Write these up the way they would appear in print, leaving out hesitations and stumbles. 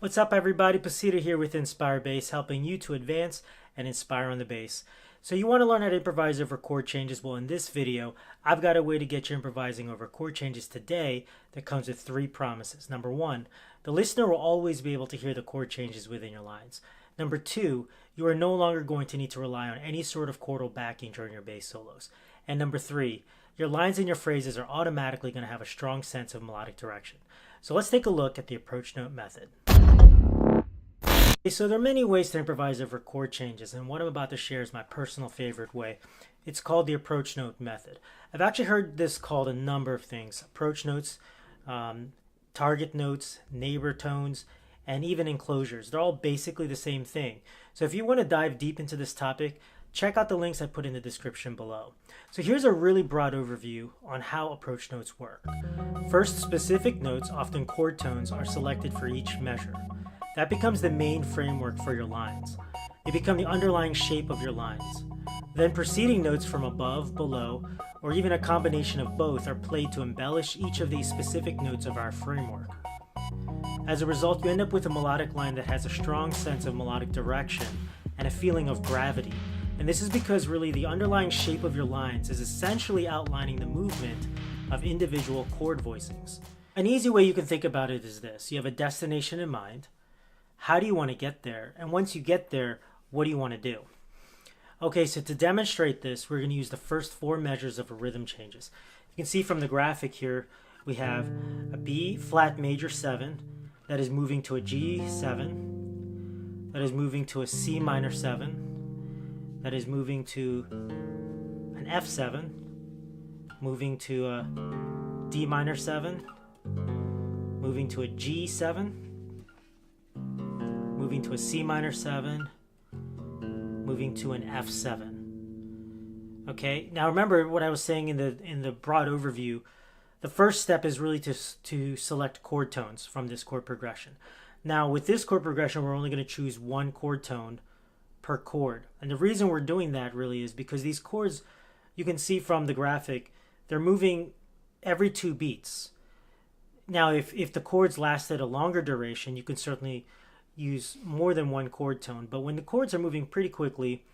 What's up, everybody? Pasita here with Inspire Bass, helping you to advance and inspire on the bass. So you want to learn how to improvise over chord changes? Well, in this video, I've got a way to get you improvising over chord changes today that comes with 3 promises. Number 1, the listener will always be able to hear the chord changes within your lines. Number 2, you are no longer going to need to rely on any sort of chordal backing during your bass solos. And number 3, your lines and your phrases are automatically going to have a strong sense of melodic direction. So let's take a look at the approach note method. So there are many ways to improvise over chord changes, and what I'm about to share is my personal favorite way. It's called the approach note method. I've actually heard this called a number of things: approach notes, target notes, neighbor tones, and even enclosures. They're all basically the same thing. So if you want to dive deep into this topic, check out the links I put in the description below. So here's a really broad overview on how approach notes work. First, specific notes, often chord tones, are selected for each measure. That becomes the main framework for your lines. They become the underlying shape of your lines. Then preceding notes from above, below, or even a combination of both are played to embellish each of these specific notes of our framework. As a result, you end up with a melodic line that has a strong sense of melodic direction and a feeling of gravity. And this is because really the underlying shape of your lines is essentially outlining the movement of individual chord voicings. An easy way you can think about it is this: you have a destination in mind. How do you want to get there? And once you get there, what do you want to do? Okay, so to demonstrate this, we're going to use the first 4 measures of a rhythm changes. You can see from the graphic here, we have a B flat major 7 that is moving to a G7, that is moving to a C minor 7, that is moving to an F7, moving to a D minor 7, moving to a G7, moving to a C minor 7, moving to an F7. Okay, now remember what I was saying in the broad overview. The first step is really to select chord tones from this chord progression. Now with this chord progression, we're only going to choose 1 chord tone per chord. And the reason we're doing that really is because these chords, you can see from the graphic, they're moving every 2 beats. Now if the chords lasted a longer duration, you can certainly use more than 1 chord tone, but when the chords are moving pretty quickly,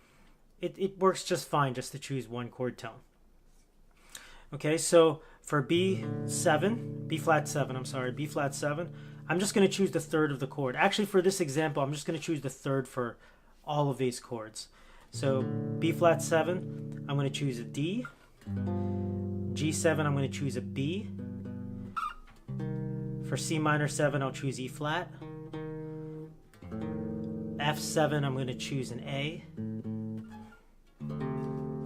it works just fine just to choose 1 chord tone. Okay, so for B flat 7, I'm just going to choose the 3rd of the chord. Actually, for this example, I'm just going to choose the 3rd for all of these chords. So B flat 7, I'm going to choose a D. G7, I'm going to choose a B. For C minor 7, I'll choose E flat. F7, I'm going to choose an A.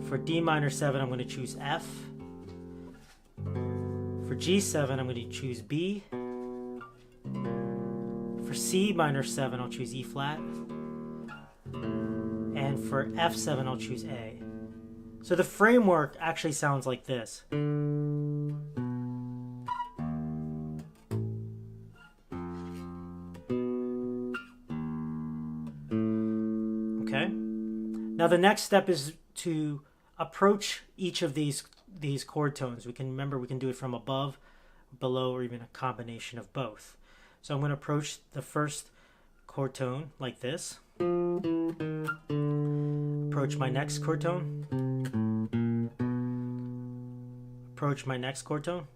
For D minor 7, I'm going to choose F. For G7, I'm going to choose B. For C minor 7, I'll choose E flat. And for F7, I'll choose A. So the framework actually sounds like this. Okay. Now the next step is to approach each of these chord tones. We can do it from above, below, or even a combination of both. So I'm going to approach the first chord tone like this. Approach my next chord tone. Approach my next chord tone.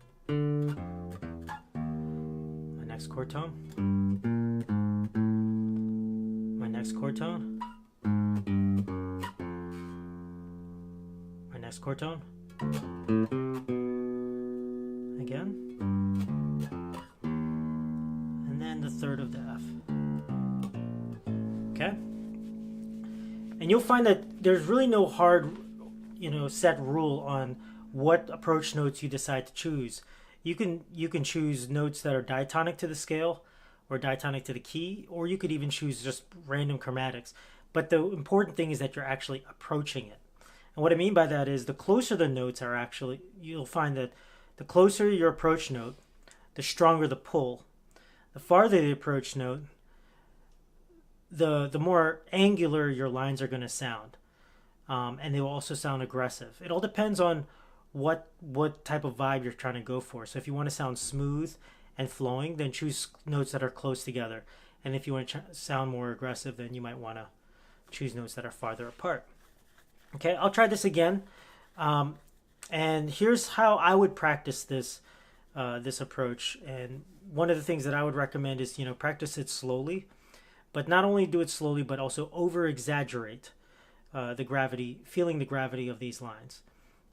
My next chord tone. My next chord tone. My next chord tone. Again. And then the 3rd of the F. Okay? And you'll find that there's really no hard, set rule on what approach notes you decide to choose. You can choose notes that are diatonic to the scale or diatonic to the key, or you could even choose just random chromatics. But the important thing is that you're actually approaching it. And what I mean by that is the closer the notes are actually, you'll find that the closer your approach note, the stronger the pull. The farther the approach note, the more angular your lines are going to sound. And they will also sound aggressive. It all depends on what type of vibe you're trying to go for. So if you want to sound smooth and flowing, then choose notes that are close together. And if you want to sound more aggressive, then you might want to choose notes that are farther apart. Okay, I'll try this again. And here's how I would practice this this approach. And one of the things that I would recommend is, practice it slowly, but not only do it slowly, but also over exaggerate the gravity, feeling the gravity of these lines.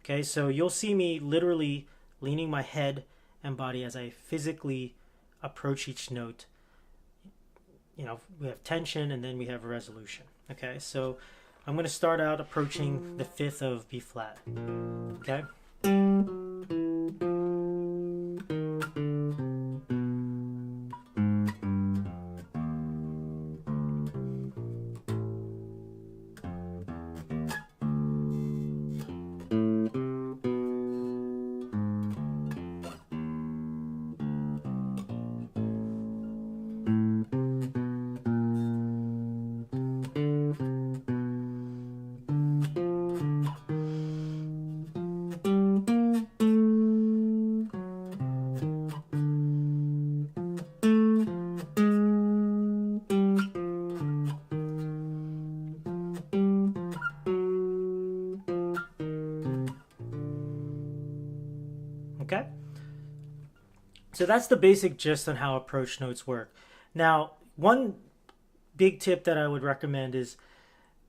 Okay, so you'll see me literally leaning my head and body as I physically approach each note. We have tension and then we have resolution. Okay, so I'm going to start out approaching the 5th of B flat. Okay. Okay, so that's the basic gist on how approach notes work. Now, one big tip that I would recommend is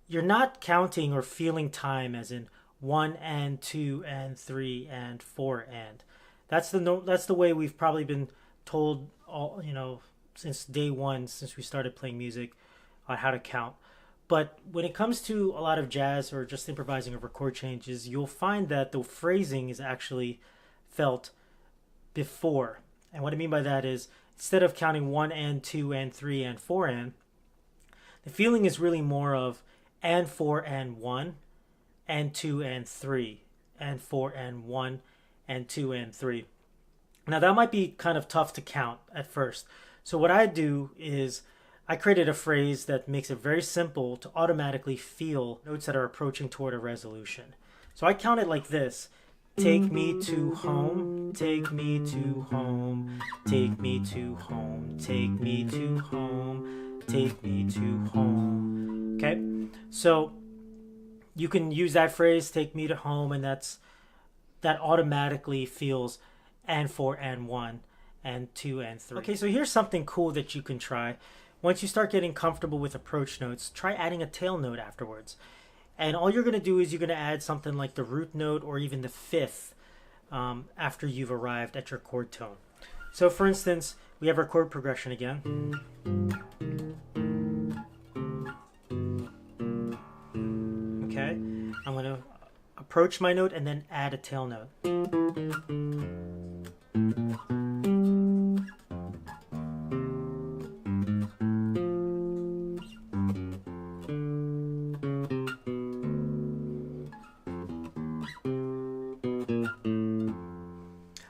you're not counting or feeling time as in 1 and 2 and 3 and 4 and. That's the way we've probably been told all since day one, since we started playing music, on how to count. But when it comes to a lot of jazz or just improvising over chord changes, you'll find that the phrasing is actually felt before. And what I mean by that is, instead of counting 1 and 2 and 3 and 4 and, the feeling is really more of and 4 and 1 and 2 and 3 and 4 and 1 and 2 and 3. Now that might be kind of tough to count at first. So what I do is I created a phrase that makes it very simple to automatically feel notes that are approaching toward a resolution. So I count it like this. Take me to home, take me to home, take me to home, take me to home, take me to home. Okay, so you can use that phrase, take me to home, and that automatically feels and 4 and 1 and 2 and 3. Okay, so here's something cool that you can try. Once you start getting comfortable with approach notes, try adding a tail note afterwards. And all you're going to do is you're going to add something like the root note or even the 5th after you've arrived at your chord tone. So for instance, we have our chord progression again. Okay, I'm going to approach my note and then add a tail note.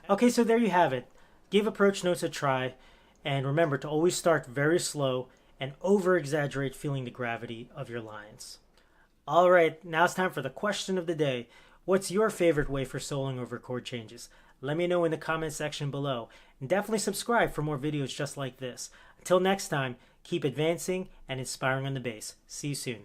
Okay, so there you have it. Give approach notes a try, and remember to always start very slow and over-exaggerate feeling the gravity of your lines. All right, now it's time for the question of the day. What's your favorite way for soloing over chord changes? Let me know in the comment section below, and definitely subscribe for more videos just like this. Until next time, keep advancing and inspiring on the bass. See you soon.